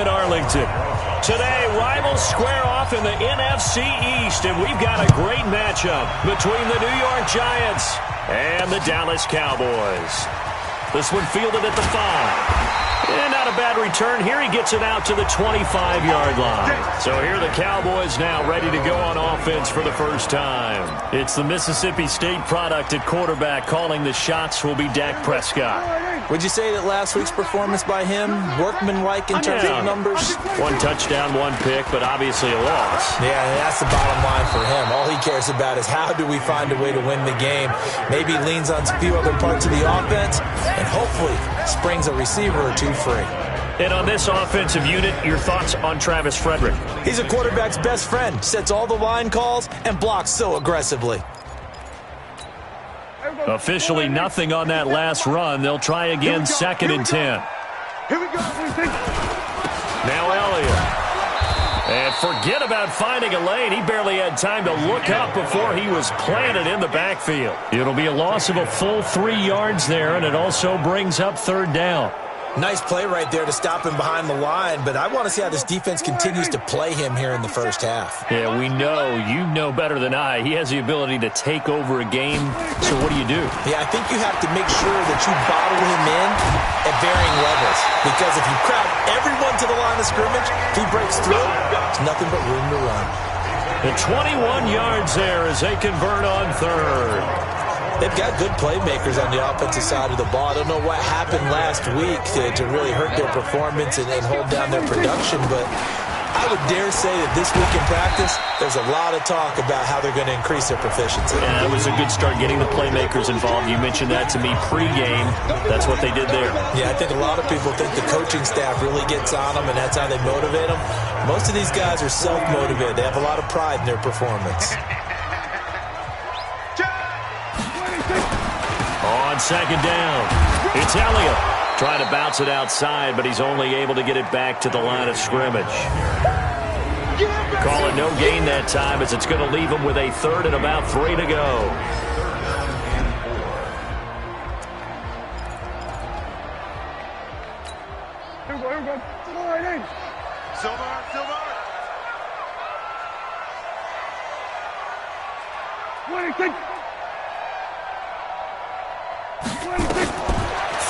in Arlington. Today, rivals square off in the NFC East, and we've got a great matchup between the New York Giants and the Dallas Cowboys. This one fielded at the 5. And not a bad return here. He gets it out to the 25-yard line. So here are the Cowboys now ready to go on offense for the first time. It's the Mississippi State product at quarterback. Calling the shots will be Dak Prescott. Would you say that last week's performance by him, workmanlike in terms of numbers? 1 touchdown, 1 pick, but obviously a loss. Yeah, that's the bottom line for him. All he cares about is how do we find a way to win the game. Maybe leans on a few other parts of the offense, and hopefully springs a receiver or two free. And on this offensive unit, your thoughts on Travis Frederick? He's a quarterback's best friend. Sets all the line calls and blocks so aggressively. Officially nothing on that last run. They'll try again, 2nd and 10. Here we go. Now Elliott. And forget about finding a lane. He barely had time to look up before he was planted in the backfield. It'll be a loss of a full 3 yards there, and it also brings up 3rd down. Nice play right there to stop him behind the line, but I want to see how this defense continues to play him here in the first half. Yeah, we know. You know better than I. He has the ability to take over a game, so what do? Yeah, I think you have to make sure that you bottle him in at varying levels, because if you crowd everyone to the line of scrimmage, if he breaks through, there's nothing but room to run. The 21 yards there as they convert on 3rd. They've got good playmakers on the offensive side of the ball. I don't know what happened last week to really hurt their performance and hold down their production, but I would dare say that this week in practice, there's a lot of talk about how they're going to increase their proficiency. Yeah, it was a good start getting the playmakers involved. You mentioned that to me pregame. That's what they did there. Yeah, I think a lot of people think the coaching staff really gets on them, and that's how they motivate them. Most of these guys are self-motivated. They have a lot of pride in their performance. On 2nd down, it's Elliott. Trying to bounce it outside, but he's only able to get it back to the line of scrimmage. Call it no gain that time, as it's going to leave him with a 3rd and about 3 to go. Here we go. Silver. 26.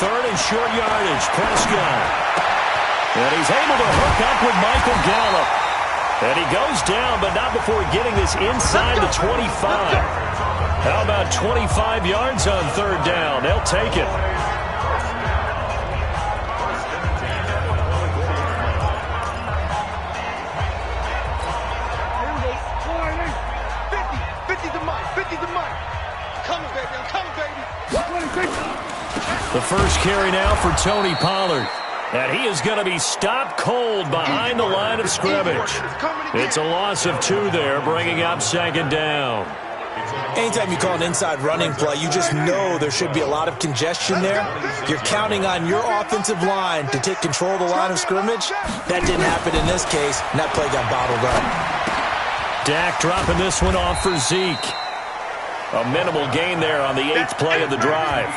3rd and short yardage, Prescott. And he's able to hook up with Michael Gallup. And he goes down, but not before getting this inside the 25. How about 25 yards on 3rd down? They'll take it. The first carry now for Tony Pollard. And he is going to be stopped cold behind the line of scrimmage. It's a loss of 2 there, bringing up 2nd down. Anytime you call an inside running play, you just know there should be a lot of congestion there. You're counting on your offensive line to take control of the line of scrimmage. That didn't happen in this case, and that play got bottled up. Dak dropping this one off for Zeke. A minimal gain there on the 8th play of the drive.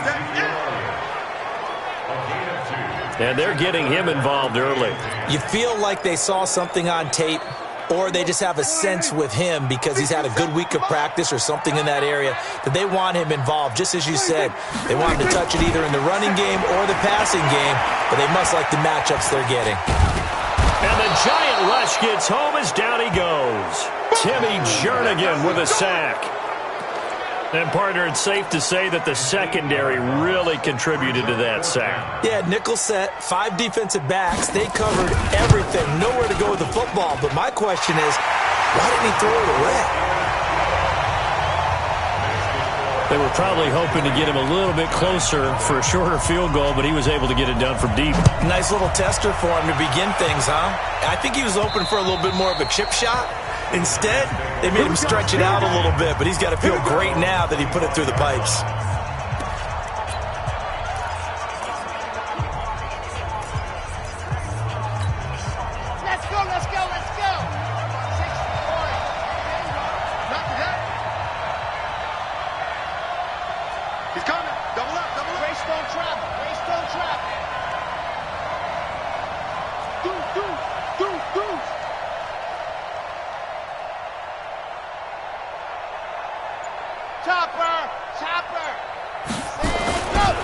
And they're getting him involved early. You feel like they saw something on tape, or they just have a sense with him because he's had a good week of practice or something in that area that they want him involved. Just as you said, they want him to touch it either in the running game or the passing game, but they must like the matchups they're getting. And the giant rush gets home as down he goes. Timmy Jernigan with a sack. And, partner, it's safe to say that the secondary really contributed to that sack. Yeah, nickel set, 5 defensive backs. They covered everything. Nowhere to go with the football. But my question is, why didn't he throw it away? They were probably hoping to get him a little bit closer for a shorter field goal, but he was able to get it done from deep. Nice little tester for him to begin things, huh? I think he was open for a little bit more of a chip shot. Instead, they made him stretch it out a little bit, but he's got to feel great now that he put it through the pipes. Let's go. Not to that. He's coming. Double up. Race don't trap. Do. Chopper! Chopper! Go!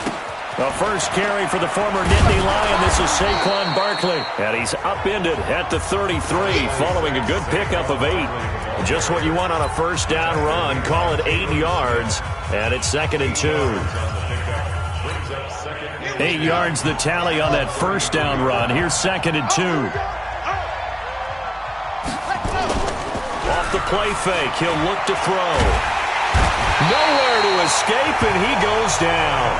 The first carry for the former Nittany Lion. This is Saquon Barkley. And he's upended at the 33 following a good pickup of 8. Just what you want on a first down run. Call it 8 yards. And it's 2nd and 2. 8 yards the tally on that first down run. Here's 2nd and 2. Off the play fake. He'll look to throw. Nowhere to escape, and he goes down.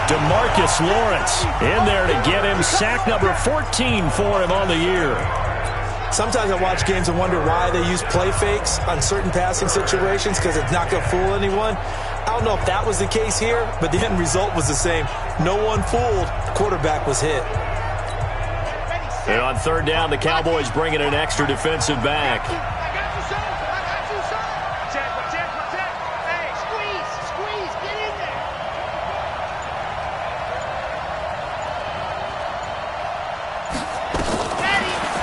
DeMarcus Lawrence in there to get him. Sack number 14 for him on the year. Sometimes I watch games and wonder why they use play fakes on certain passing situations, because it's not going to fool anyone. I don't know if that was the case here, but the end result was the same. No one fooled. The quarterback was hit. And on 3rd down, the Cowboys bring in an extra defensive back.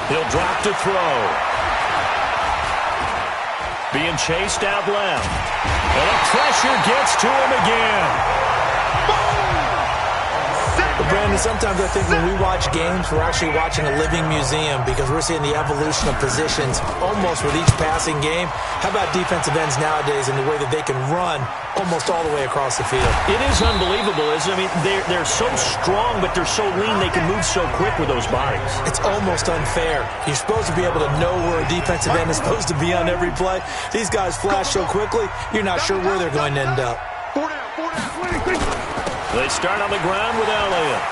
He'll drop to throw. Being chased out left. And the pressure gets to him again. But Brandon, sometimes I think when we watch games, we're actually watching a living museum, because we're seeing the evolution of positions almost with each passing game. How about defensive ends nowadays and the way that they can run almost all the way across the field? It is unbelievable, isn't it? I mean, they're so strong, but they're so lean, they can move so quick with those bodies. It's almost unfair. You're supposed to be able to know where a defensive end is supposed to be on every play. These guys flash so quickly, you're not sure where they're going to end up. They start on the ground with Elliott.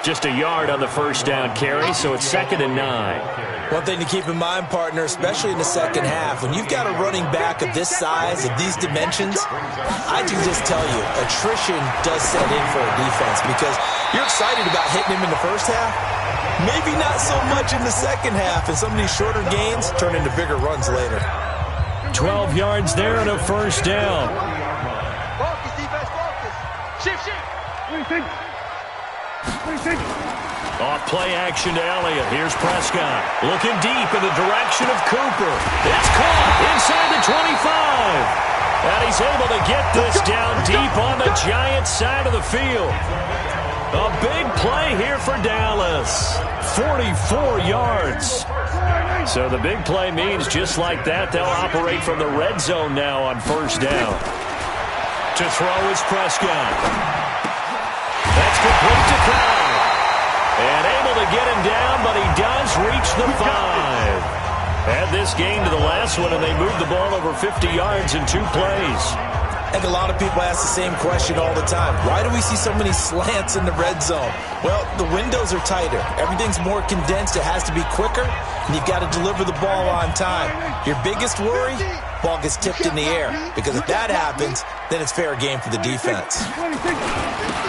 Just a yard on the first down carry, so it's 2nd and 9. One thing to keep in mind, partner, especially in the second half, when you've got a running back of this size, of these dimensions, I can just tell you, attrition does set in for a defense, because you're excited about hitting him in the first half, maybe not so much in the second half, and some of these shorter gains turn into bigger runs later. 12 yards there and a first down. Focus, defense, focus. Shift. Off play action to Elliott. Here's Prescott. Looking deep in the direction of Cooper. It's caught inside the 25. And he's able to get this down deep on the Giants side of the field. A big play here for Dallas. 44 yards. So the big play means just like that, they'll operate from the red zone now on first down. To throw is Prescott. That's complete to Cobb. And able to get him down, but he does reach the 5. Add this game to the last one, and they moved the ball over 50 yards in 2 plays. And a lot of people ask the same question all the time. Why do we see so many slants in the red zone? Well, the windows are tighter. Everything's more condensed. It has to be quicker, and you've got to deliver the ball on time. Your biggest worry? Ball gets tipped in the air, because if that happens, then it's fair game for the defense.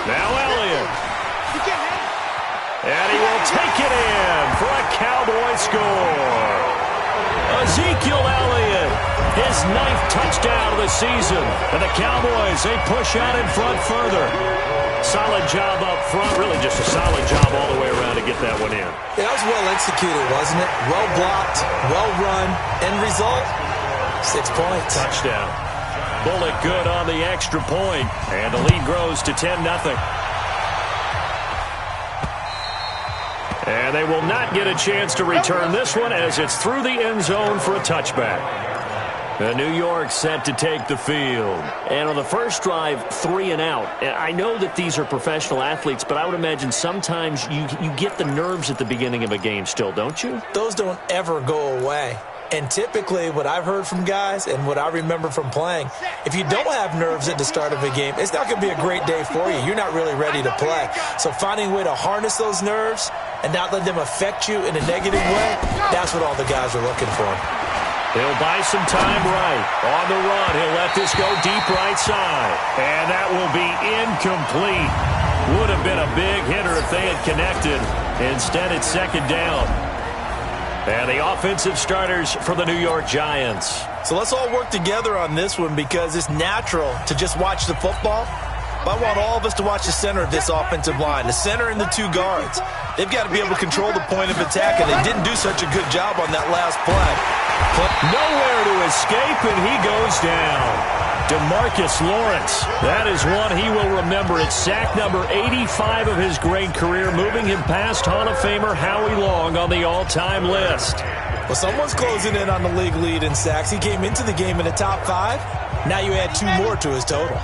Now Elliott. And he will take it in for a Cowboy score. Ezekiel Elliott, his 9th touchdown of the season. And the Cowboys, they push out in front further. Solid job up front, really just a solid job all the way around to get that one in. That was well executed, wasn't it? Well blocked, well run. End result, 6 points. Touchdown. Bullet good on the extra point, and the lead grows to 10-0. And they will not get a chance to return this one, as it's through the end zone for a touchback. New York set to take the field. And on the first drive, 3 and out. I know that these are professional athletes, but I would imagine sometimes you get the nerves at the beginning of a game still, don't you? Those don't ever go away. And typically, what I've heard from guys and what I remember from playing, if you don't have nerves at the start of a game, it's not going to be a great day for you. You're not really ready to play. So finding a way to harness those nerves and not let them affect you in a negative way, that's what all the guys are looking for. He'll buy some time right. On the run, he'll let this go deep right side. And that will be incomplete. Would have been a big hitter if they had connected. Instead, it's 2nd down. And the offensive starters for the New York Giants. So let's all work together on this one, because it's natural to just watch the football. But I want all of us to watch the center of this offensive line, the center and the 2 guards. They've got to be able to control the point of attack, and they didn't do such a good job on that last play. Nowhere to escape, and he goes down. DeMarcus Lawrence, that is one he will remember. It's sack number 85 of his great career, moving him past Hall of Famer Howie Long on the all-time list. Well, someone's closing in on the league lead in sacks. He came into the game in the top 5. Now you add 2 more to his total.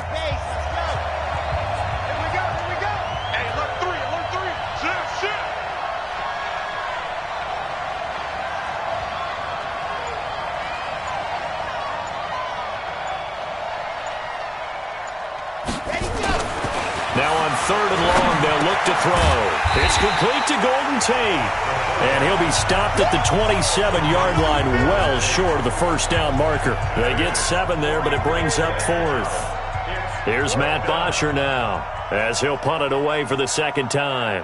Now on 3rd and long, they'll look to throw. It's complete to Golden Tate. And he'll be stopped at the 27-yard line, well short of the first down marker. They get 7 there, but it brings up 4th. Here's Matt Bosher now, as he'll punt it away for the second time.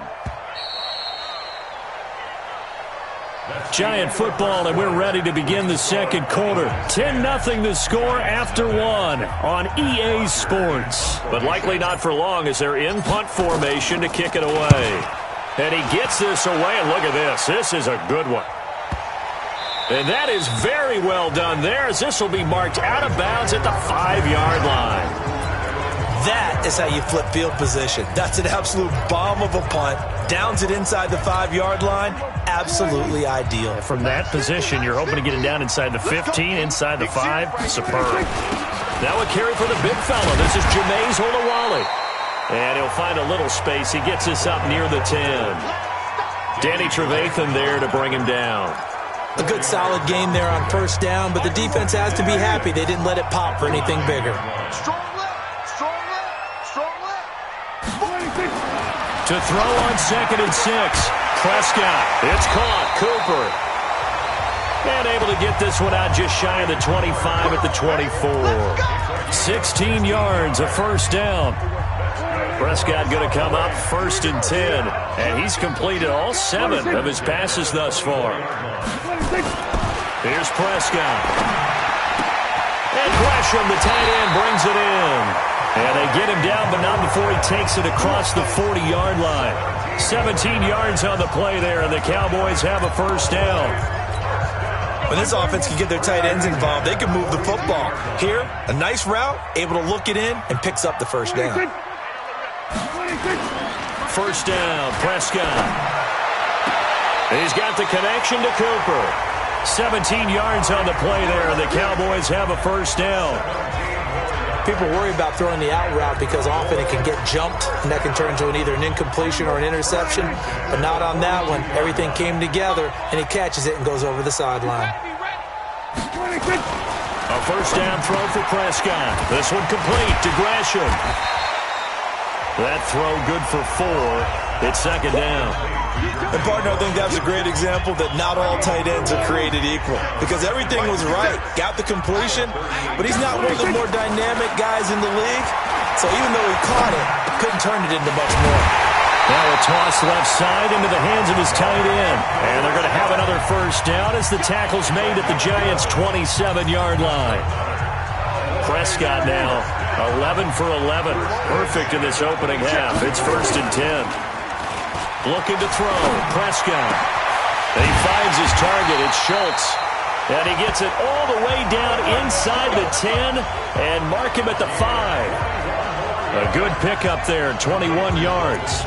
Giant football, and we're ready to begin the second quarter. 10-0 the score after 1 on EA Sports. But likely not for long as they're in punt formation to kick it away. And he gets this away, and look at this. This is a good one. And that is very well done there, as this will be marked out of bounds at the 5-yard line. That is how you flip field position. That's an absolute bomb of a punt. Downs it inside the 5-yard line. Absolutely ideal. From that position, you're hoping to get it down inside the 15, inside the 5. Superb. Now a carry for the big fella. This is Jameis Olawale. And he'll find a little space. He gets this up near the 10. Danny Trevathan there to bring him down. A good solid game there on first down, but the defense has to be happy they didn't let it pop for anything bigger. To throw on 2nd and 6. Prescott. It's caught. Cooper. And able to get this one out just shy of the 25 at the 24. 16 yards, a first down. Prescott going to come up 1st and 10. And he's completed all 7 of his passes thus far. Here's Prescott. And Gresham, the tight end, brings it in. And they get him down, but not before he takes it across the 40-yard line. 17 yards on the play there, and the Cowboys have a first down. When this offense can get their tight ends involved, they can move the football. Here, a nice route, able to look it in, and picks up the first down. First down, Prescott. He's got the connection to Cooper. 17 yards on the play there, and the Cowboys have a first down. People worry about throwing the out route because often it can get jumped, and that can turn into either an incompletion or an interception. But not on that one. Everything came together, and he catches it and goes over the sideline. A first down throw for Prescott. This one complete to Gresham. That throw good for 4. It's second down. And, partner, I think that's a great example that not all tight ends are created equal. Because everything was right. Got the completion, but he's not one of the more dynamic guys in the league. So even though he caught it, couldn't turn it into much more. Now a toss left side into the hands of his tight end. And they're going to have another first down as the tackle's made at the Giants' 27-yard line. Prescott now 11 for 11. Perfect in this opening half. It's 1st and 10. Looking to throw. Prescott. And he finds his target. It's Schultz. And he gets it all the way down inside the 10 and mark him at the 5. A good pickup there, 21 yards.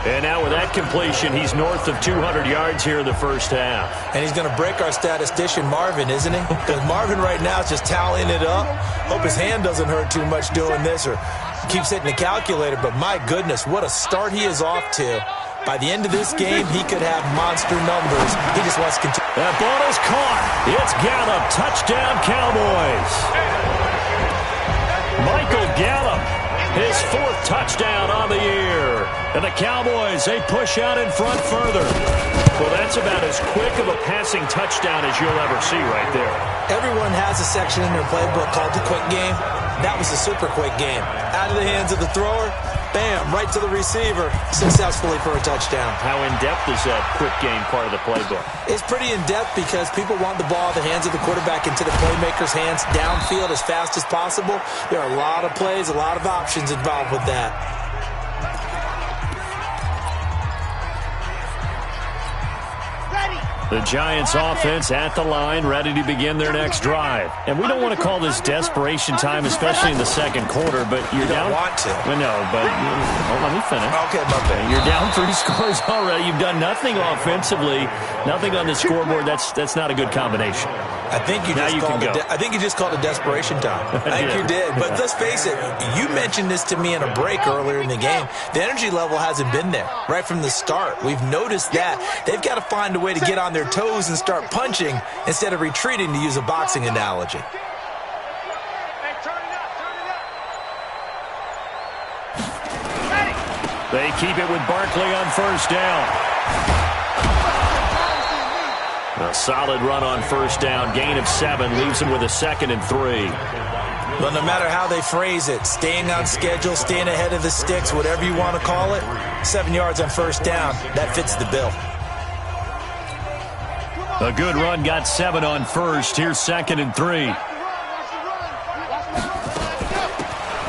And now with that completion, he's north of 200 yards here in the first half. And he's going to break our statistician Marvin, isn't he? Because Marvin right now is just tallying it up. Hope his hand doesn't hurt too much doing this or keeps hitting the calculator. But my goodness, what a start he is off to. By the end of this game, he could have monster numbers. He just wants to continue. That ball is caught. It's Gallup. Touchdown, Cowboys. Michael Gallup, his 4th touchdown on the year. And the Cowboys, they push out in front further. Well, that's about as quick of a passing touchdown as you'll ever see right there. Everyone has a section in their playbook called the quick game. That was a super quick game. Out of the hands of the thrower, bam, right to the receiver, successfully for a touchdown. How in-depth is that quick game part of the playbook? It's pretty in-depth because people want the ball in the hands of the quarterback into the playmaker's hands downfield as fast as possible. There are a lot of plays, a lot of options involved with that. Ready. The Giants offense at the line, ready to begin their next drive. And we don't want to call this desperation time, especially in the second quarter, but you're down. You don't want to. Well, no, but let me finish. Okay, my bad. You're down 3 scores already. You've done nothing offensively, nothing on the scoreboard. That's not a good combination. I think you just called it desperation time. I think you did. But let's face it, you mentioned this to me in a break earlier in the game. The energy level hasn't been there right from the start. We've noticed that. They've got to find a way to get on their toes and start punching instead of retreating, to use a boxing analogy. Hey, turn it up, turn it up. They keep it with Barkley on first down. A solid run on first down. Gain of 7 leaves him with a 2nd and 3. But no matter how they phrase it, staying on schedule, staying ahead of the sticks, whatever you want to call it, 7 yards on first down, that fits the bill. A good run got 7 on first. Here's 2nd and 3.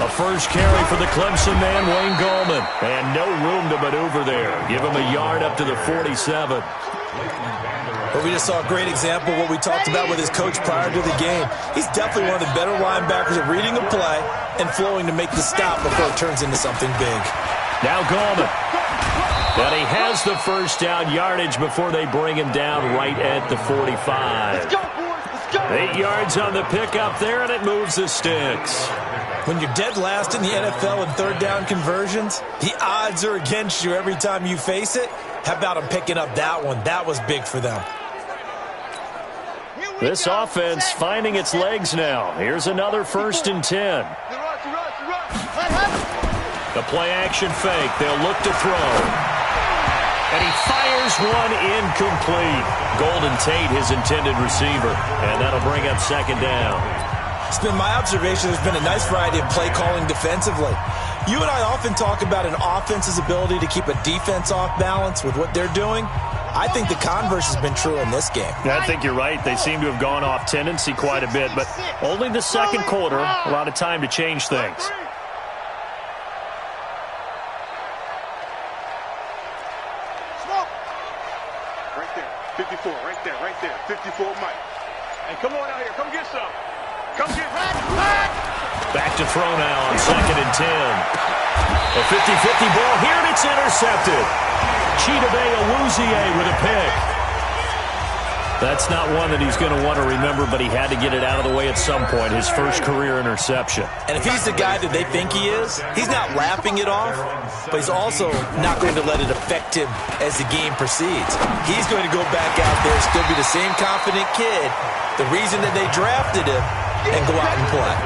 A first carry for the Clemson man, Wayne Gallman. And no room to maneuver there. Give him a yard up to the 47. But we just saw a great example of what we talked about with his coach prior to the game. He's definitely one of the better linebackers at reading a play and flowing to make the stop before it turns into something big. Now Gallman. And he has the first down yardage before they bring him down right at the 45. Let's go, boys. Let's go. 8 yards on the pickup there, and it moves the sticks. When you're dead last in the NFL in third down conversions, the odds are against you every time you face it. How about him picking up that one? That was big for them. This offense finding its legs now. Here's another 1st and 10. The play action fake. They'll look to throw. And he fires one incomplete. Golden Tate, his intended receiver. And that'll bring up 2nd down. It's been my observation there's been a nice variety of play calling defensively. You and I often talk about an offense's ability to keep a defense off balance with what they're doing. I think the converse has been true in this game. I think you're right. They seem to have gone off tendency quite a bit, but only the second quarter, a lot of time to change things. Right there, 54, right there, 54, Mike. Hey, come on out here, come get some. Come get Back to throw now on 2nd and 10. A 50-50 ball here, and it's intercepted. Chidobe Awuzie with a pick. That's not one that he's going to want to remember, but he had to get it out of the way at some point, his first career interception. And if he's the guy that they think he is, he's not laughing it off, but he's also not going to let it affect him as the game proceeds. He's going to go back out there, still be the same confident kid, the reason that they drafted him, and go out and play.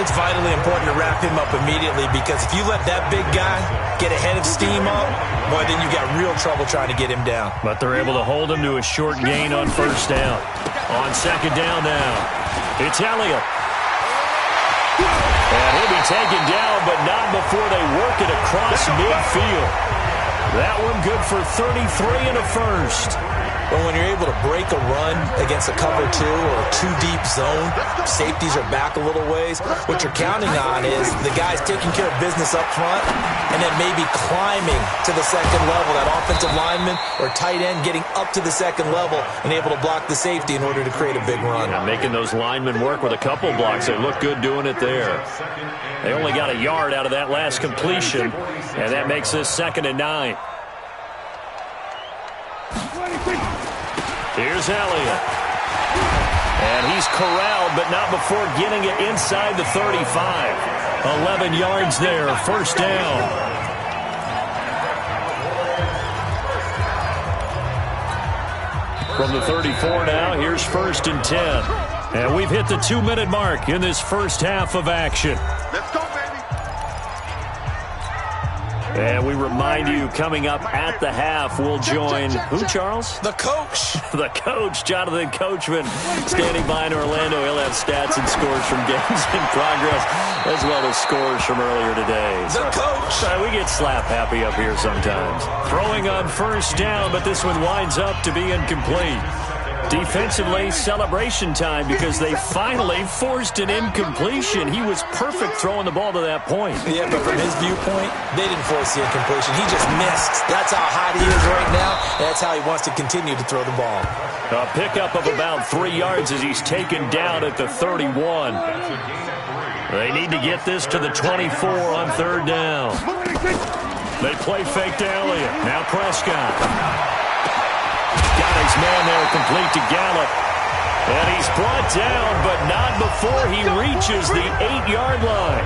It's vitally important to wrap him up immediately, because if you let that big guy get a head of steam up, boy, then you got real trouble trying to get him down. But they're able to hold him to a short gain on first down. On 2nd down now, it's Elliott. And he'll be taken down, but not before they work it across midfield. That one good for 33 and a first. But when you're able to break a run against a cover 2 or a 2-deep zone, safeties are back a little ways. What you're counting on is the guys taking care of business up front and then maybe climbing to the second level. That offensive lineman or tight end getting up to the second level and able to block the safety in order to create a big run. Yeah, making those linemen work with a couple blocks. They look good doing it there. They only got a yard out of that last completion, and that makes this 2nd and 9. Here's Elliott. And he's corralled, but not before getting it inside the 35. 11 yards there, first down. From the 34 now, here's 1st and 10. And we've hit the 2-minute mark in this first half of action. Let's go, baby. And we remind you, coming up at the half, we'll join, who, Charles? The coach. The coach, Jonathan Coachman, standing by in Orlando. He'll have stats and scores from games in progress, as well as scores from earlier today. The coach. We get slap happy up here sometimes. Throwing on first down, but this one winds up to be incomplete. Defensively, celebration time because they finally forced an incompletion. He was perfect throwing the ball to that point. Yeah, but from his viewpoint, they didn't force the incompletion. He just missed. That's how hot he is right now. That's how he wants to continue to throw the ball. A pickup of about 3 yards as he's taken down at the 31. They need to get this to the 24 on third down. They play fake to Elliott. Now Prescott. Got his man there, complete to Gallup. And he's brought down, but not before he reaches the 8-yard line.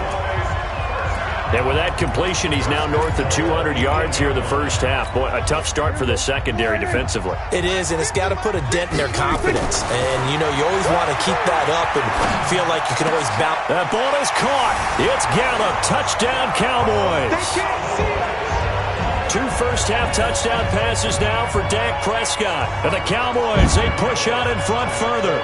And with that completion, he's now north of 200 yards here in the first half. Boy, a tough start for the secondary defensively. It is, and it's got to put a dent in their confidence. And, you know, you always want to keep that up and feel like you can always bounce. That ball is caught. It's Gallup. Touchdown, Cowboys. 2 first-half touchdown passes now for Dak Prescott. And the Cowboys, they push out in front further.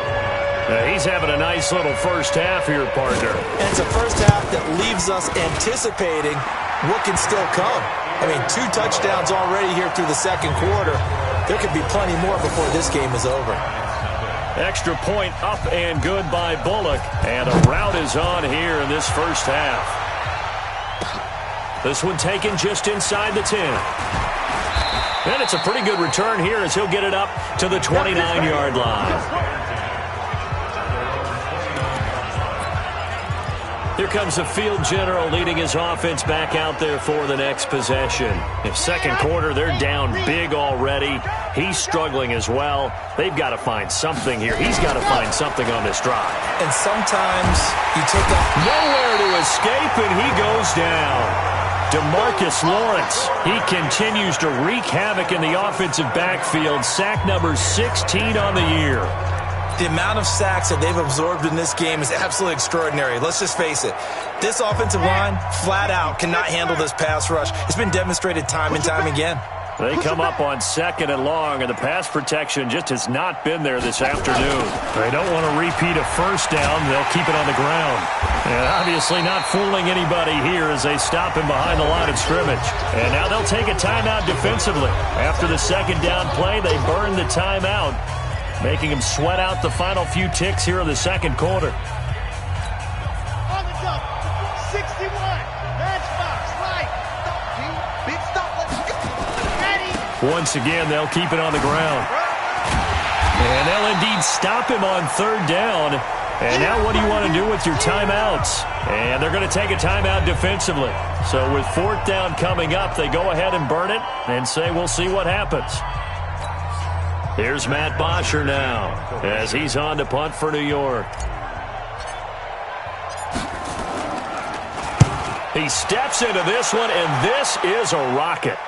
He's having a nice little first half here, partner. And it's a first half that leaves us anticipating what can still come. I mean, 2 touchdowns already here through the second quarter. There could be plenty more before this game is over. Extra point up and good by Bullock. And a rout is on here in this first half. This one taken just inside the 10. And it's a pretty good return here as he'll get it up to the 29-yard line. Here comes the field general leading his offense back out there for the next possession. In second quarter, they're down big already. He's struggling as well. They've got to find something here. He's got to find something on this drive. And sometimes you take off. Nowhere to escape, and he goes down. DeMarcus Lawrence, he continues to wreak havoc in the offensive backfield. Sack number 16 on the year. The amount of sacks that they've absorbed in this game is absolutely extraordinary. Let's just face it. This offensive line, flat out, cannot handle this pass rush. It's been demonstrated time and time again. They come up on 2nd and long, and the pass protection just has not been there this afternoon. They don't want to repeat a first down. They'll keep it on the ground. And obviously not fooling anybody here as they stop him behind the line of scrimmage. And now they'll take a timeout defensively. After the second down play, they burn the timeout, making him sweat out the final few ticks here in the second quarter. On the jump, 61, matchbox, right, big stop, let's go, ready. Once again, they'll keep it on the ground. And they'll indeed stop him on third down. And now what do you want to do with your timeouts? And they're going to take a timeout defensively. So with fourth down coming up, they go ahead and burn it and say we'll see what happens. Here's Matt Bosher now as he's on to punt for New York. He steps into this one, and this is a rocket.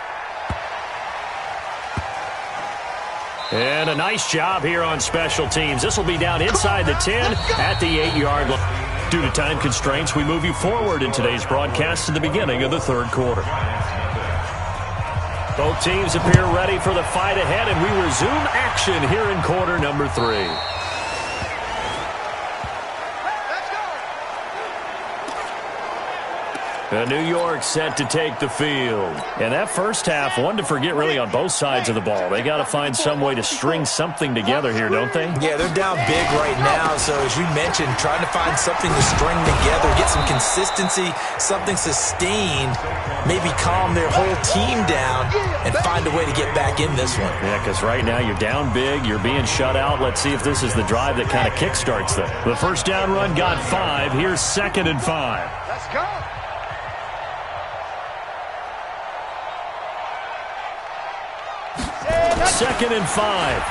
And a nice job here on special teams. This will be down inside the 10 at the 8-yard line. Due to time constraints, we move you forward in today's broadcast to the beginning of the third quarter. Both teams appear ready for the fight ahead, and we resume action here in quarter number 3. New York set to take the field. And that first half, one to forget really on both sides of the ball. They got to find some way to string something together here, don't they? Yeah, they're down big right now. So as you mentioned, trying to find something to string together, get some consistency, something sustained, maybe calm their whole team down and find a way to get back in this one. Yeah, because right now you're down big, you're being shut out. Let's see if this is the drive that kind of kickstarts them. The first down run got 5. Here's 2nd and 5. Let's go. Second and 5.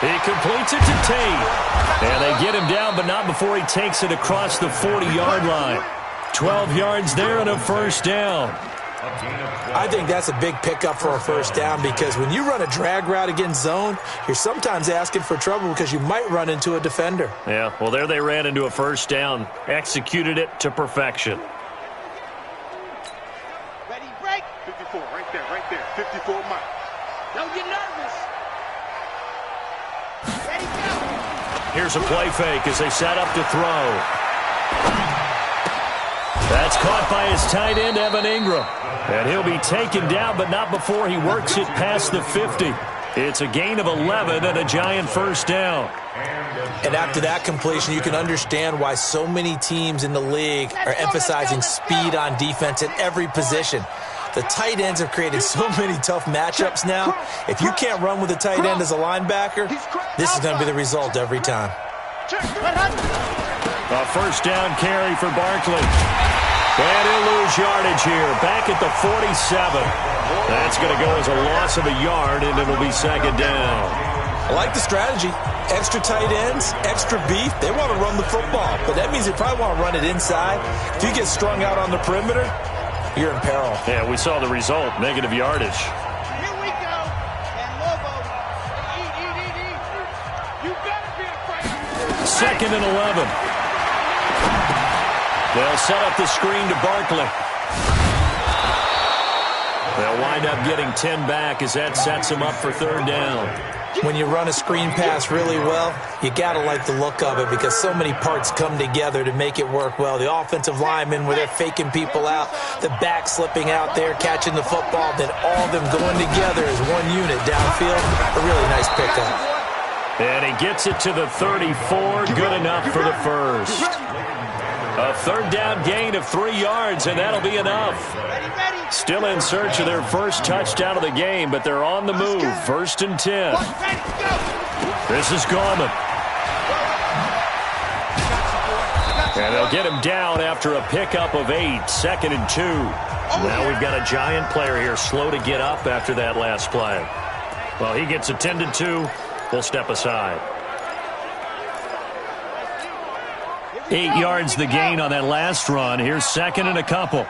He completes it to Tate. And they get him down, but not before he takes it across the 40-yard line. 12 yards there and a first down. I think that's a big pickup for a first down because when you run a drag route against zone, you're sometimes asking for trouble because you might run into a defender. Yeah, well, there they ran into a first down, executed it to perfection. Ready, break. 54, right there, 54 miles. Don't get nervous. Ready, go. Here's a play fake as they set up to throw. That's caught by his tight end, Evan Ingram. And he'll be taken down, but not before he works it past the 50. It's a gain of 11 and a giant first down. And after that completion, you can understand why so many teams in the league are emphasizing speed on defense at every position. The tight ends have created so many tough matchups now. If you can't run with a tight end as a linebacker, this is going to be the result every time. A first down carry for Barkley. And he'll lose yardage here. Back at the 47. That's going to go as a loss of a yard, and it'll be second down. I like the strategy. Extra tight ends, extra beef. They want to run the football, but that means they probably want to run it inside. If you get strung out on the perimeter, you're in peril. Yeah, we saw the result, negative yardage. Here we go. And Lobo. Eat. You better be afraid. Second and 11. They'll set up the screen to Barkley. They'll wind up getting 10 back as that sets them up for third down. When you run a screen pass really well, you got to like the look of it because so many parts come together to make it work well. The offensive linemen where they're faking people out, the back slipping out there, catching the football, then all of them going together as one unit downfield. A really nice pickup. And he gets it to the 34. Good enough for the first. A third down gain of 3 yards, and that'll be enough. Still in search of their first touchdown of the game, but they're on the move. First and 10. This is Gorman. And they'll get him down after a pickup of 8. Second and 2. Now we've got a giant player here slow to get up after that last play. Well, he gets attended to. We'll step aside. 8 yards the gain on that last run. Here's second and a couple.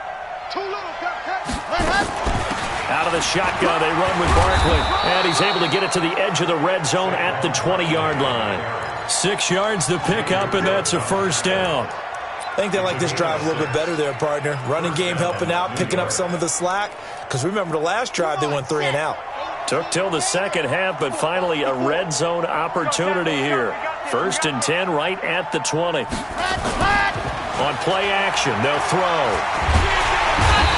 Out of the shotgun, they run with Barkley. And he's able to get it to the edge of the red zone at the 20-yard line. 6 yards the pickup, and that's a first down. I think they like this drive a little bit better there, partner. Running game helping out, picking up some of the slack. Because remember, the last drive, they went 3 and out. Took till the second half, but finally a red zone opportunity here. First and 10 right at the 20. On play action, they'll throw.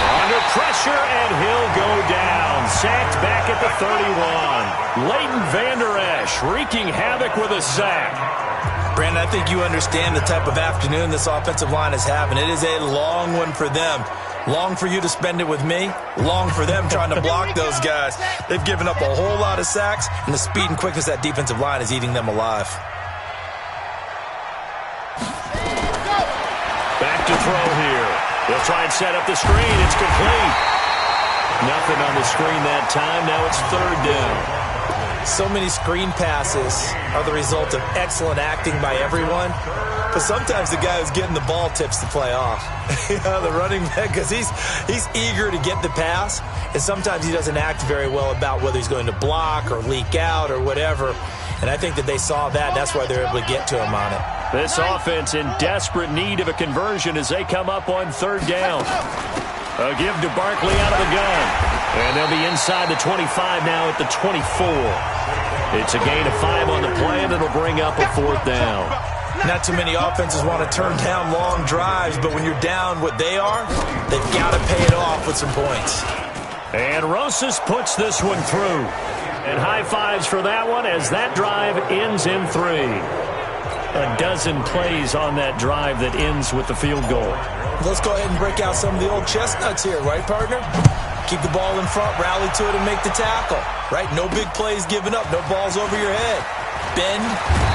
Under pressure, and he'll go down. Sacked back at the 31. Leighton Vander Esch wreaking havoc with a sack. Brandon, I think you understand the type of afternoon this offensive line is having. It is a long one for them. Long for you to spend it with me. Long for them trying to block those guys. They've given up a whole lot of sacks, and the speed and quickness of that defensive line is eating them alive. Back to throw here. They'll try and set up the screen. It's complete. Nothing on the screen that time. Now it's third down. So many screen passes are the result of excellent acting by everyone. But sometimes the guy who's getting the ball tips the play off. The running back, because he's eager to get the pass. And sometimes he doesn't act very well about whether he's going to block or leak out or whatever. And I think that they saw that. That's why they're able to get to him on it. This offense in desperate need of a conversion as they come up on third down. A give to Barkley out of the gun. And they'll be inside the 25 now at the 24. It's a gain of 5 on the play, and it'll bring up a fourth down. Not too many offenses want to turn down long drives, but when you're down what they are, they've got to pay it off with some points. And Rosas puts this one through. And high fives for that one as that drive ends in 3. A dozen plays on that drive that ends with the field goal. Let's go ahead and break out some of the old chestnuts here, right, partner? Keep the ball in front, rally to it, and make the tackle, right? No big plays given up, no balls over your head. Bend,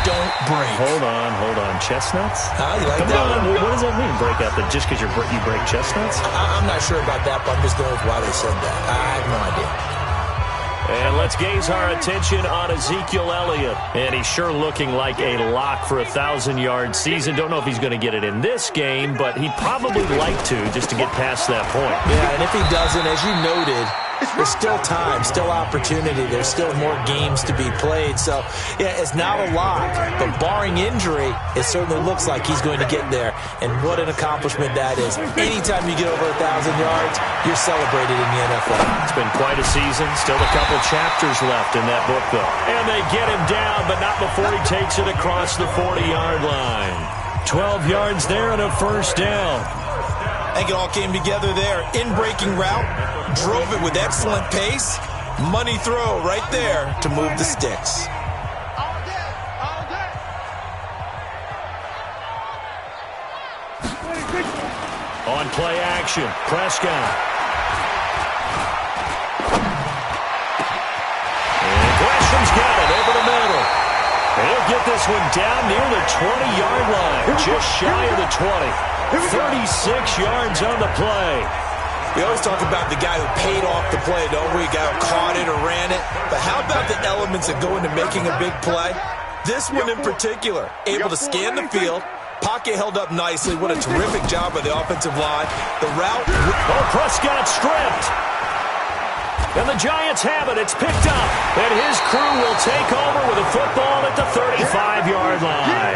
don't break. Hold on. Chestnuts? You like Come that on. one? What does that mean, break out? That just because you break chestnuts? I'm not sure about that, but I'm just going with why they said that. I have no idea. And let's gaze our attention on Ezekiel Elliott. And he's sure looking like a lock for a 1,000-yard season. Don't know if he's going to get it in this game, but he'd probably like to just to get past that point. Yeah, and if he doesn't, as you noted, there's still time, still opportunity. There's still more games to be played. So, yeah, it's not a lock, but barring injury, it certainly looks like he's going to get there. And what an accomplishment that is. Anytime you get over 1,000 yards, you're celebrated in the NFL. It's been quite a season. Still a couple chapters left in that book, though. And they get him down, but not before he takes it across the 40-yard line. 12 yards there and a first down. I think it all came together there. In-breaking route, drove it with excellent pace. Money throw right there to move the sticks. On play action, Prescott. this one down near the 20-yard line, just shy of the 20. 36 yards on the play. We always talk about the guy who paid off the play, don't we? The guy who caught it or ran it. But how about the elements that go into making a big play? This one in particular, able to scan the field. Pocket held up nicely. What a terrific job by the offensive line. The route. Oh, Prescott stripped. And the Giants have it. It's picked up. And his crew will take over with a football at the 35-yard line.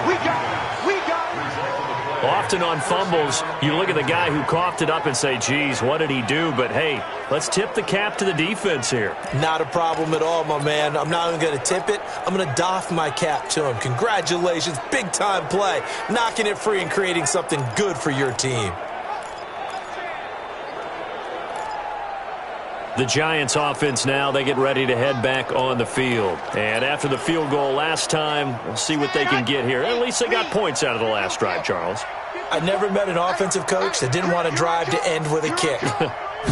We got it. We got it. Often on fumbles, you look at the guy who coughed it up and say, geez, what did he do? But, hey, let's tip the cap to the defense here. Not a problem at all, my man. I'm not even going to tip it. I'm going to doff my cap to him. Congratulations. Big-time play. Knocking it free and creating something good for your team. The Giants offense now, they get ready to head back on the field. And after the field goal last time, we'll see what they can get here. At least they got points out of the last drive, Charles. I never met an offensive coach that didn't want to drive to end with a kick.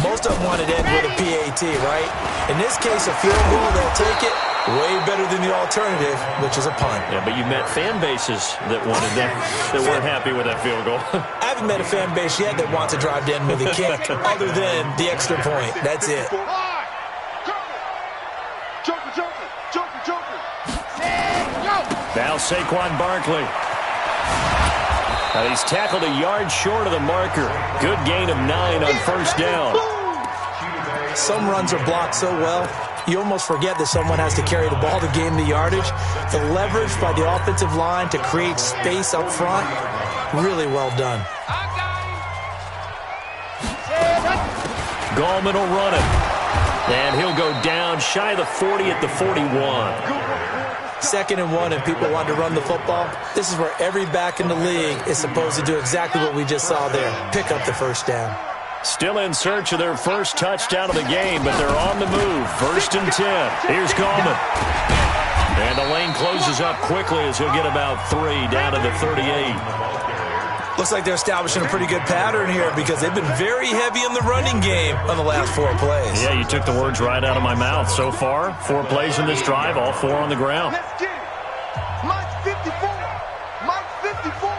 Most of them wanted to end with a PAT, right? In this case, a field goal, they'll take it. Way better than the alternative, which is a punt. Yeah, but you met fan bases that wanted that, that weren't happy with that field goal. I haven't met a fan base yet that wants to drive to end with a kick, other than the extra point. That's it. Now Saquon Barkley. He's tackled a yard short of the marker. Good gain of 9 on first down. Some runs are blocked so well, you almost forget that someone has to carry the ball to gain the yardage. The leverage by the offensive line to create space up front, really well done. Gallman will run it. And he'll go down shy of the 40 at the 41. 2nd and 1 and people want to run the football. This is where every back in the league is supposed to do exactly what we just saw there. Pick up the first down. Still in search of their first touchdown of the game, but they're on the move. 1st and 10. Here's Gallman. And the lane closes up quickly as he'll get about 3 down to the 38. Looks like they're establishing a pretty good pattern here because they've been very heavy in the running game on the last 4 plays. Yeah, you took the words right out of my mouth. So far, 4 plays in this drive, all 4 on the ground. Let's get it. Mike's 54. Mike's 54.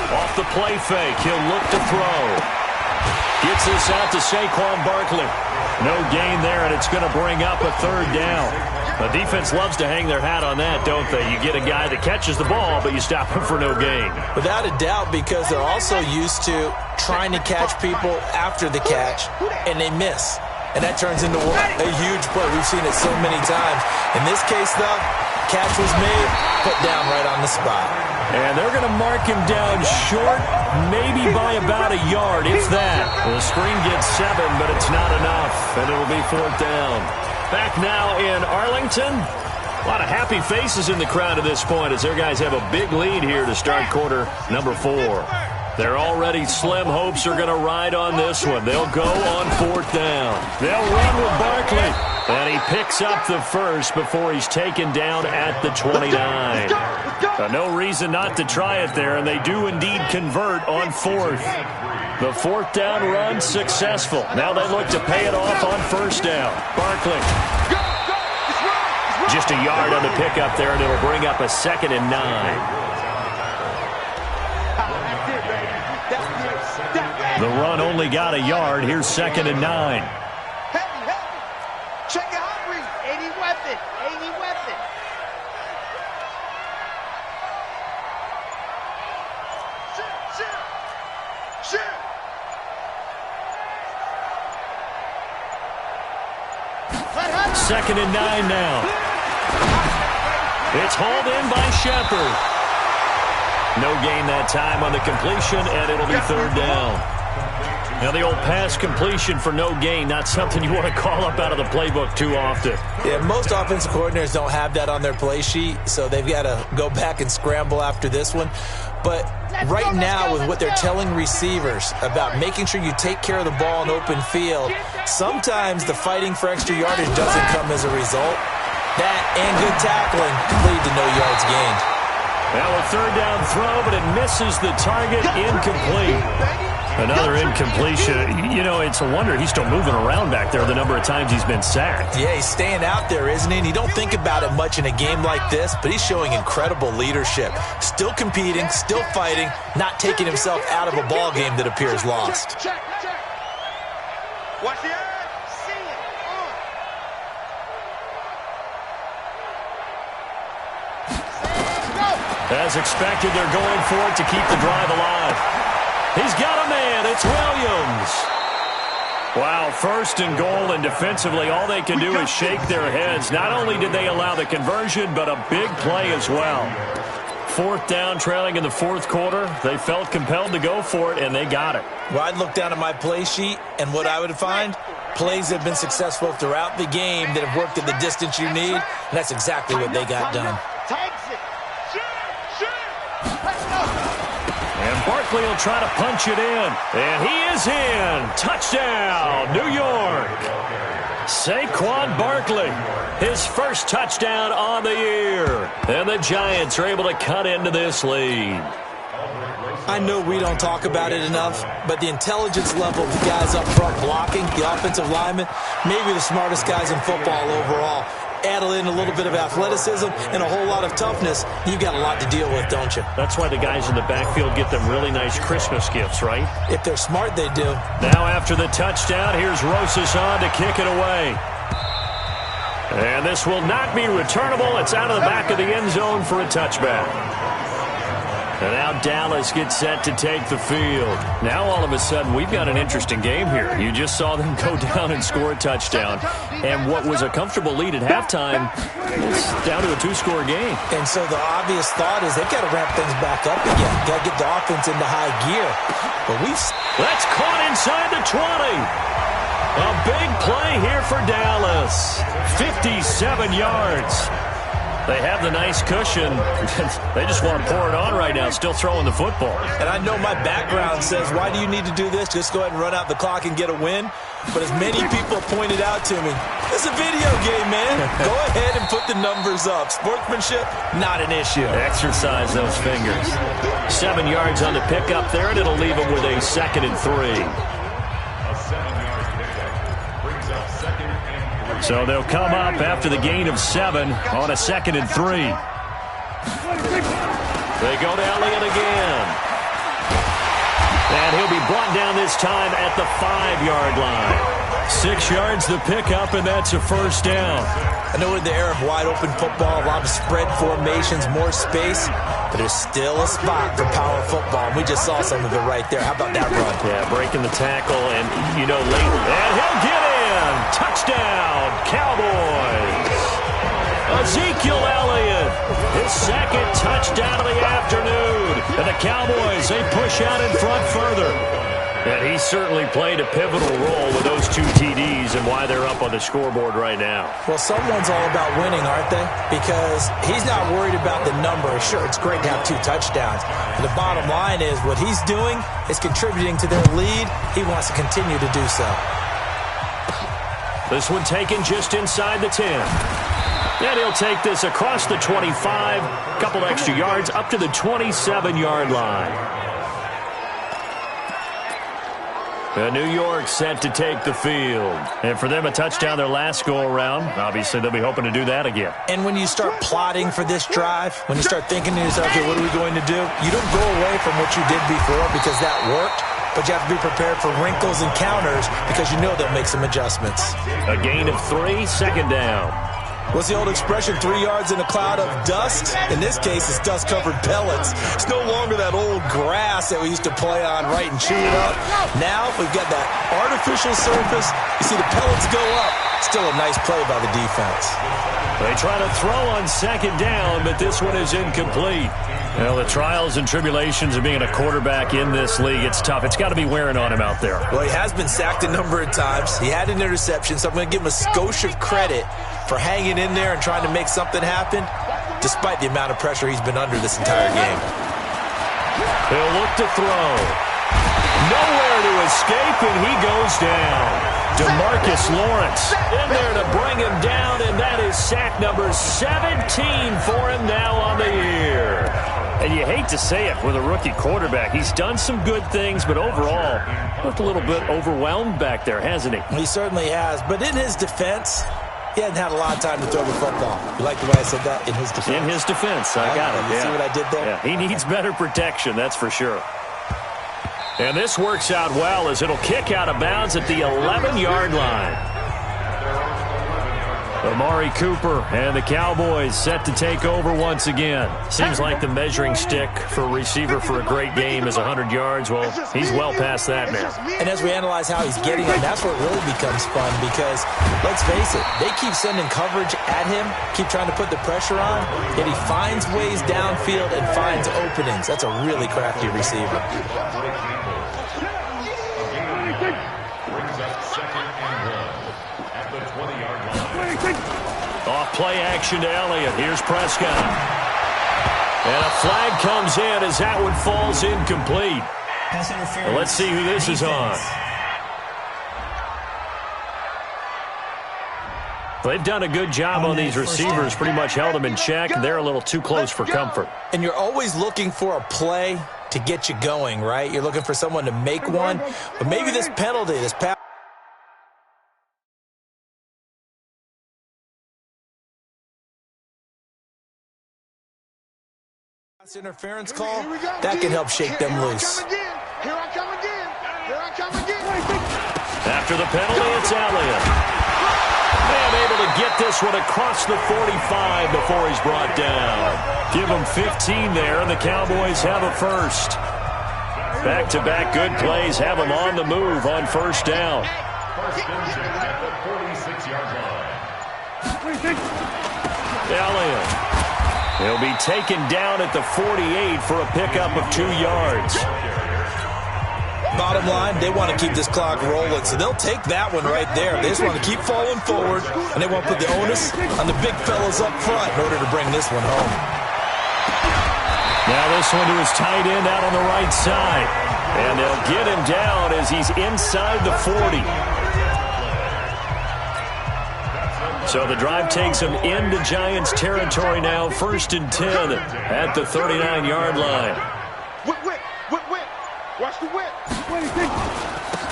Off the play fake, he'll look to throw. Gets this out to Saquon Barkley. No gain there, and it's going to bring up a 3rd down. The defense loves to hang their hat on that, don't they? You get a guy that catches the ball, but you stop him for no gain. Without a doubt, because they're also used to trying to catch people after the catch, and they miss. And that turns into a huge play. We've seen it so many times. In this case, though, catch was made, put down right on the spot. And they're going to mark him down short, maybe by about a yard, if that. The screen gets 7, but it's not enough, and it'll be 4th down. Back now in Arlington. A lot of happy faces in the crowd at this point as their guys have a big lead here to start quarter number 4. Their already slim hopes are going to ride on this one. They'll go on 4th down. They'll run with Barkley. And he picks up the first before he's taken down at the 29. No reason not to try it there, and they do indeed convert on 4th. The 4th down run successful. Now they look to pay it off on 1st down. Barkley. Just a yard on the pickup there, and it'll bring up a 2nd and 9. The run only got a yard. Here's 2nd and 9. Check it out, Reed. 80 weapon. 80 weapon. Shoot. 2nd and 9 now. It's hauled in by Shepard. No gain that time on the completion, and it'll be 3rd down. Now, the old pass completion for no gain, not something you want to call up out of the playbook too often. Yeah, most offensive coordinators don't have that on their play sheet, so they've got to go back and scramble after this one. But right now, with what they're telling receivers about making sure you take care of the ball in open field, sometimes the fighting for extra yardage doesn't come as a result. That and good tackling lead to no yards gained. Now a 3rd down throw, but it misses the target, incomplete. Another incompletion. You know, it's a wonder he's still moving around back there the number of times he's been sacked. Yeah, he's staying out there, isn't he? And you don't think about it much in a game like this, but he's showing incredible leadership. Still competing, still fighting, not taking himself out of a ball game that appears lost. Check. Watch the eye. See it. As expected, they're going for it to keep the drive alive. He's got a man. It's Williams. Wow, first and goal, and defensively, all they can do is shake their heads. Not only did they allow the conversion, but a big play as well. Fourth down, trailing in the fourth quarter. They felt compelled to go for it, and they got it. Well, I'd look down at my play sheet, and what I would find, plays that have been successful throughout the game that have worked at the distance you need, and that's exactly what they got done. Takes it. And Barkley will try to punch it in. And he is in. Touchdown, New York. Saquon Barkley, his first touchdown on the year. And the Giants are able to cut into this lead. I know we don't talk about it enough, but the intelligence level of the guys up front blocking, the offensive linemen, maybe the smartest guys in football overall. Add in a little bit of athleticism and a whole lot of toughness, you've got a lot to deal with, don't you? That's why the guys in the backfield get them really nice Christmas gifts, right? If they're smart, they do. Now after the touchdown, here's Rosas on to kick it away. And this will not be returnable. It's out of the back of the end zone for a touchback. And now Dallas gets set to take the field. Now all of a sudden we've got an interesting game here. You just saw them go down and score a touchdown. And what was a comfortable lead at halftime is down to a two-score game. And so the obvious thought is they've got to ramp things back up again. Got to get the offense into high gear. But that's caught inside the 20. A big play here for Dallas. 57 yards. They have the nice cushion. They just want to pour it on right now, still throwing the football. And I know my background says, why do you need to do this? Just go ahead and run out the clock and get a win. But as many people pointed out to me, it's a video game, man. Go ahead and put the numbers up. Sportsmanship, not an issue. Exercise those fingers. 7 yards on the pickup there, and it'll leave them with a 2nd and 3. So they'll come up after the gain of 7 on a 2nd and 3. They go to Elliott again. And he'll be brought down this time at the 5-yard line. 6 yards the pickup, and that's a first down. I know we're in the era of wide-open football, a lot of spread formations, more space, but there's still a spot for power football, and we just saw some of it right there. How about that run? Yeah, breaking the tackle, and, you know, late. And he'll get in. Touchdown, Cowboys. Ezekiel Elliott, his 2nd touchdown of the afternoon. And the Cowboys, they push out in front further. And he certainly played a pivotal role with those 2 TDs and why they're up on the scoreboard right now. Well, someone's all about winning, aren't they? Because he's not worried about the number. Sure, it's great to have 2 touchdowns. And the bottom line is what he's doing is contributing to their lead. He wants to continue to do so. This one taken just inside the 10. And he'll take this across the 25, a couple extra yards up to the 27-yard line. And New York set to take the field. And for them, a touchdown their last go-around. Obviously, they'll be hoping to do that again. And when you start plotting for this drive, when you start thinking to yourself, okay, what are we going to do? You don't go away from what you did before because that worked. But you have to be prepared for wrinkles and counters because you know they'll make some adjustments. A gain of 3, 2nd down. What's the old expression, 3 yards in a cloud of dust? In this case, it's dust-covered pellets. It's no longer that old grass that we used to play on, right, and chew it up. Now we've got that artificial surface. You see the pellets go up. Still a nice play by the defense. They try to throw on 2nd down, but this one is incomplete. Well, the trials and tribulations of being a quarterback in this league, it's tough. It's got to be wearing on him out there. Well, he has been sacked a number of times. He had an interception, so I'm going to give him a skosh of credit for hanging in there and trying to make something happen, despite the amount of pressure he's been under this entire game. He'll look to throw. Nowhere to escape, and he goes down. DeMarcus Lawrence in there to bring him down, and that is sack number 17 for him now on the year. And you hate to say it with a rookie quarterback. He's done some good things, but overall, looked a little bit overwhelmed back there, hasn't he? He certainly has. But in his defense, he hadn't had a lot of time to throw the football. You like the way I said that? In his defense? In his defense. I got it. You see what I did there? Yeah, he needs better protection, that's for sure. And this works out well as it'll kick out of bounds at the 11-yard line. Amari Cooper and the Cowboys set to take over once again. Seems like the measuring stick for a receiver for a great game is 100 yards. Well, he's well past that now. And as we analyze how he's getting it, that's where it really becomes fun because, let's face it, they keep sending coverage at him, keep trying to put the pressure on, yet he finds ways downfield and finds openings. That's a really crafty receiver. Off play action to Elliott. Here's Prescott. And a flag comes in as that one falls incomplete. Well, let's see who this is on. They've done a good job on these receivers, pretty much held them in check, and they're a little too close for comfort. And you're always looking for a play to get you going, right? You're looking for someone to make one, but maybe this penalty, this pass. Interference call, that can help shake them loose. Here I come again. Here I come again. After the penalty, it's Elliott. And able to get this one across the 45 before he's brought down. Give him 15 there, and the Cowboys have a first. Back-to-back good plays have him on the move on first down. Elliott. He'll be taken down at the 48 for a pickup of 2 yards. Bottom line, they want to keep this clock rolling, so they'll take that one right there. They just want to keep falling forward, and they want to put the onus on the big fellas up front in order to bring this one home. Now this one to his tight end out on the right side. And they'll get him down as he's inside the 40. So the drive takes him into Giants territory now, 1st and 10 at the 39-yard line. Whip. Watch the whip.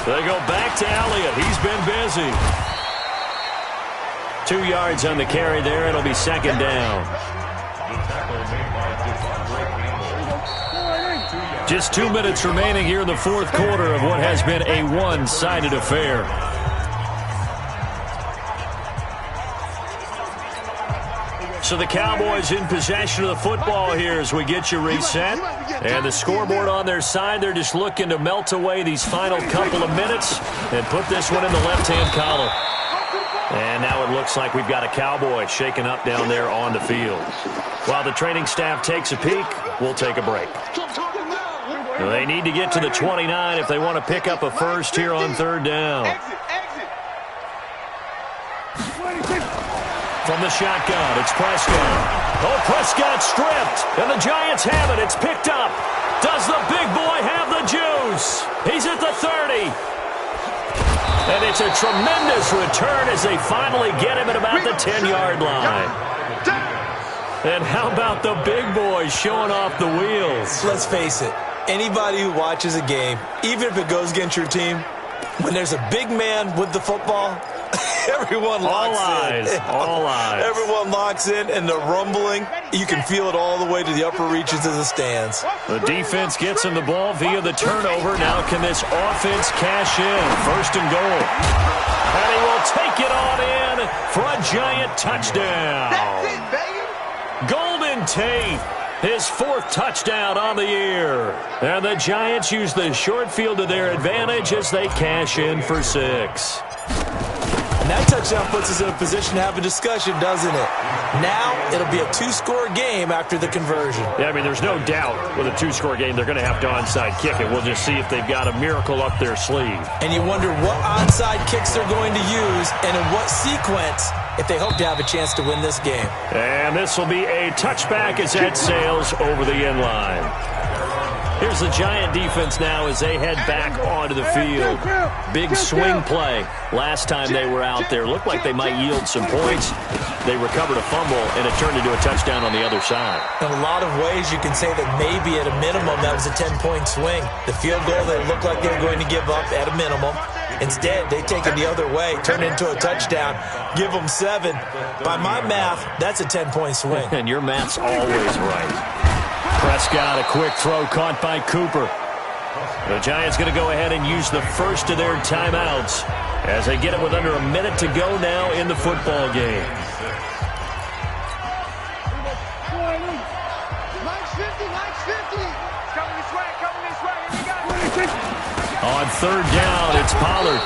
They go back to Elliott. He's been busy. 2 yards on the carry there. It'll be 2nd down. Just 2 minutes remaining here in the 4th quarter of what has been a one-sided affair. So the Cowboys in possession of the football here as we get you reset. And the scoreboard on their side, they're just looking to melt away these final couple of minutes and put this one in the left-hand column. And now it looks like we've got a Cowboy shaken up down there on the field. While the training staff takes a peek, we'll take a break. They need to get to the 29 if they want to pick up a first here on 3rd down. From the shotgun, it's Prescott. Oh, Prescott stripped, and the Giants have it. It's picked up. Does the big boy have the juice? He's at the 30. And it's a tremendous return as they finally get him at about the 10-yard line. And how about the big boy showing off the wheels? Let's face it, anybody who watches a game, even if it goes against your team, when there's a big man with the football, everyone locks in. All eyes. Everyone locks in, and the rumbling, you can feel it all the way to the upper reaches of the stands. The defense gets him the ball via the turnover. Now can this offense cash in? 1st and goal. And he will take it on in for a Giant touchdown. That's it, baby. Golden Tate, his 4th touchdown on the year. And the Giants use the short field to their advantage as they cash in for 6. And that touchdown puts us in a position to have a discussion, doesn't it? Now it'll be a 2-score game after the conversion. Yeah, I mean, there's no doubt with a 2-score game they're going to have to onside kick it. We'll just see if they've got a miracle up their sleeve. And you wonder what onside kicks they're going to use and in what sequence if they hope to have a chance to win this game. And this will be a touchback as that sails over the end line. Here's the Giant defense now as they head back onto the field. Big swing play last time they were out there. Looked like they might yield some points. They recovered a fumble, and it turned into a touchdown on the other side. In a lot of ways, you can say that maybe at a minimum that was a 10-point swing. The field goal they looked like they were going to give up at a minimum. Instead, they take it the other way, turn it into a touchdown, give them 7. By my math, that's a 10-point swing. And your math's always right. Prescott, a quick throw caught by Cooper. The Giants going to go ahead and use the first of their timeouts as they get it with under a minute to go now in the football game. On third down, it's Pollard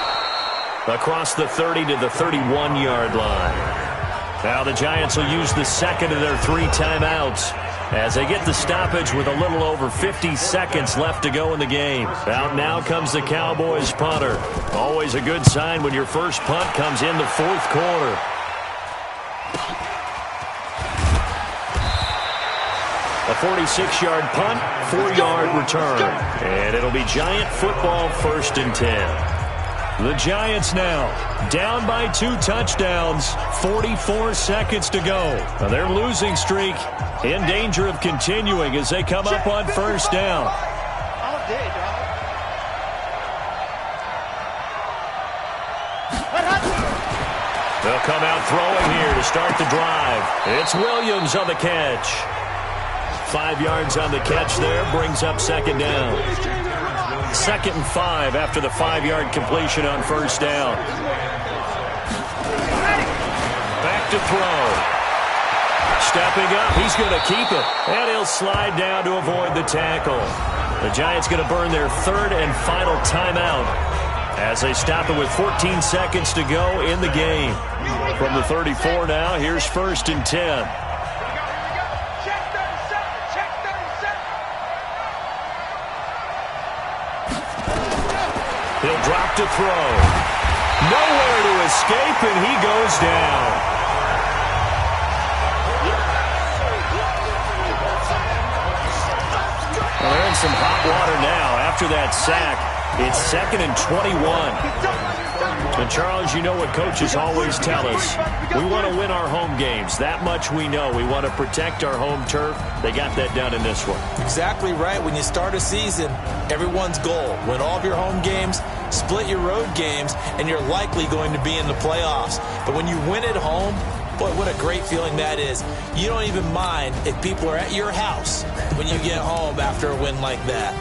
across the 30 to the 31-yard line. Now the Giants will use the second of their 3 timeouts as they get the stoppage with a little over 50 seconds left to go in the game. Out now comes the Cowboys punter. Always a good sign when your first punt comes in the fourth quarter. A 46-yard punt, 4-yard return. And it'll be Giant football, 1st and 10. The Giants now down by 2 touchdowns, 44 seconds to go. Now their losing streak in danger of continuing as they come up on first down. They'll come out throwing here to start the drive. It's Williams on the catch. 5 yards on the catch there, brings up second down. 2nd and 5 after the 5-yard completion on first down. Back to throw. Stepping up, he's going to keep it. And he'll slide down to avoid the tackle. The Giants going to burn their 3rd and final timeout as they stop it with 14 seconds to go in the game. From the 34 now, here's 1st and 10. He'll drop to throw. Nowhere to escape, and he goes down. Well, they're in some hot water now after that sack. It's 2nd and 21. And Charles, you know what coaches always tell us. We want to win our home games. That much we know. We want to protect our home turf. They got that done in this one. Exactly right. When you start a season, everyone's goal, win all of your home games, split your road games, and you're likely going to be in the playoffs. But when you win at home, boy, what a great feeling that is. You don't even mind if people are at your house when you get home after a win like that.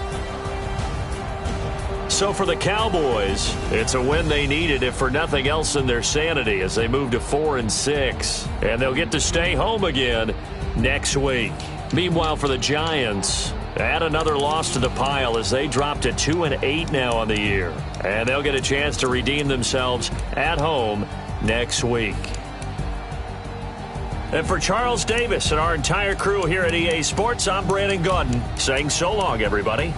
So for the Cowboys, it's a win they needed, if for nothing else in their sanity, as they move to 4 and 6. And they'll get to stay home again next week. Meanwhile, for the Giants, add another loss to the pile as they drop to 2 and 8 now on the year. And they'll get a chance to redeem themselves at home next week. And for Charles Davis and our entire crew here at EA Sports, I'm Brandon Gaudin saying so long, everybody.